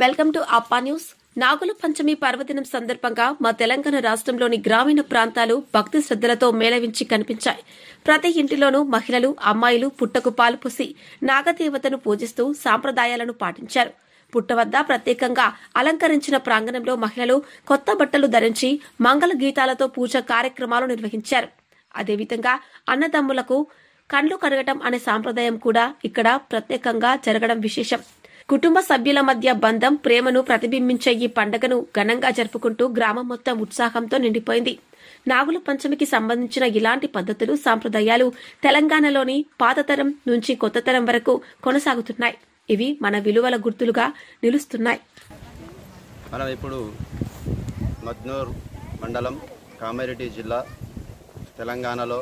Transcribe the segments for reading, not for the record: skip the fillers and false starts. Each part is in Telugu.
వెల్కమ్ టు అప్పా న్యూస్. నాగుల పంచమి పర్వదినం సందర్భంగా మా తెలంగాణ రాష్ట్రంలోని గ్రామీణ ప్రాంతాలు భక్తి శ్రద్దలతో మేళవించి కనిపించాయి. ప్రతి ఇంటిలోనూ మహిళలు, అమ్మాయిలు పుట్టకు పాలు పోసి నాగదేవతను పూజిస్తూ సాంప్రదాయాలను పాటించారు. పుట్ట వద్ద ప్రత్యేకంగా అలంకరించిన ప్రాంగణంలో మహిళలు కొత్త బట్టలు ధరించి మంగళ గీతాలతో పూజ కార్యక్రమాలు నిర్వహించారు. అదేవిధంగా అన్నదమ్ములకు కండ్లు కడగటం అనే సాంప్రదాయం కూడా ఇక్కడ ప్రత్యేకంగా జరగడం విశేషం. కుటుంబ సభ్యుల మధ్య బంధం, ప్రేమను ప్రతిబింబించే ఈ పండుగను ఘనంగా జరుపుకుంటూ గ్రామం మొత్తం ఉత్సాహంతో నిండిపోయింది. నాగుల పంచమికి సంబంధించిన ఇలాంటి పద్ధతులు, సాంప్రదాయాలు తెలంగాణలోని పాతతరం నుంచి కొత్త తరం వరకు కొనసాగుతున్నాయి. ఇవి మన విలువల గుర్తులుగా నిలుస్తున్నాయి. మనం ఇప్పుడు మద్నూర్ మండలం, కామారెడ్డి జిల్లా, తెలంగాణలో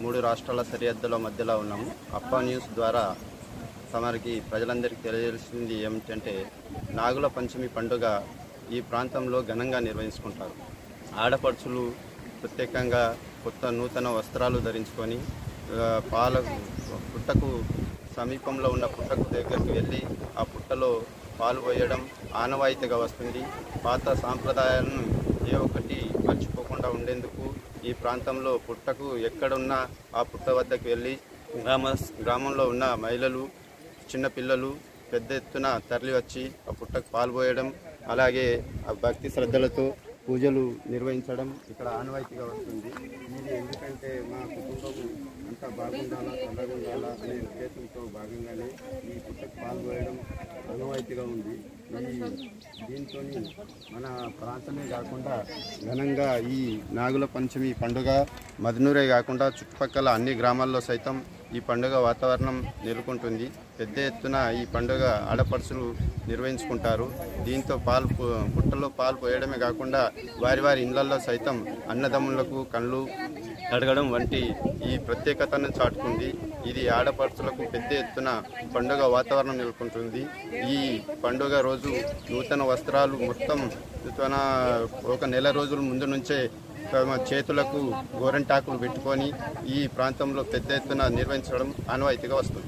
3 రాష్ట్రాల సరిహద్దుల మధ్యలో ఉన్నాము. అప్పా న్యూస్ ద్వారా తమరికి ప్రజలందరికీ తెలియజేసింది ఏమిటంటే, నాగుల పంచమి పండుగ ఈ ప్రాంతంలో ఘనంగా నిర్వహించుకుంటారు. ఆడపడుచులు ప్రత్యేకంగా కొత్త నూతన వస్త్రాలు ధరించుకొని పుట్టకు సమీపంలో ఉన్న పుట్టకు దగ్గరికి వెళ్ళి ఆ పుట్టలో పాలు పోయడం ఆనవాయితీగా వస్తుంది. పాత సాంప్రదాయాలను ఏ ఒక్కటి మర్చిపోకుండా ఉండేందుకు ఈ ప్రాంతంలో పుట్టకు ఎక్కడున్నా ఆ పుట్ట వద్దకు వెళ్ళి గ్రామంలో ఉన్న మహిళలు, చిన్నపిల్లలు పెద్ద ఎత్తున తరలి వచ్చి ఆ పుట్టకు పాల్పోయడం, అలాగే ఆ భక్తి శ్రద్ధలతో పూజలు నిర్వహించడం ఇక్కడ ఆనవాయితీగా వస్తుంది. ఇది ఎందుకంటే మా కుటుంబం అంతా బాగుండాలా, చల్లగుండాలా అనే ఉద్దేశంతో భాగంగానే ఈ పుట్టకు పాల్పోయడం ఆనవాయితీగా ఉంది. దీంతో మన ప్రాంతమే కాకుండా ఘనంగా ఈ నాగుల పంచమి పండుగ మద్నూరే కాకుండా చుట్టుపక్కల అన్ని గ్రామాల్లో సైతం ఈ పండుగ వాతావరణం నెలకొంటుంది. పెద్ద ఎత్తున ఈ పండుగ ఆడపడుచులు నిర్వహించుకుంటారు. దీంతో పుట్టలో పాలు పోయడమే కాకుండా వారి వారి ఇళ్లలో సైతం అన్నదమ్ములకు కళ్ళు కడగడం వంటి ఈ ప్రత్యేకతను చాటుకుంది. ఇది ఆడపడుచులకు పెద్ద ఎత్తున పండుగ వాతావరణం నెలకొంటుంది. ఈ పండుగ రోజు నూతన వస్త్రాలు మొత్తం ఒక నెల రోజుల ముందు నుంచే తమ చేతులకు గోరంటాకులు పెట్టుకొని ఈ ప్రాంతంలో పెద్ద ఎత్తున నిర్వహించడం ఆనవాయితీగా వస్తుంది.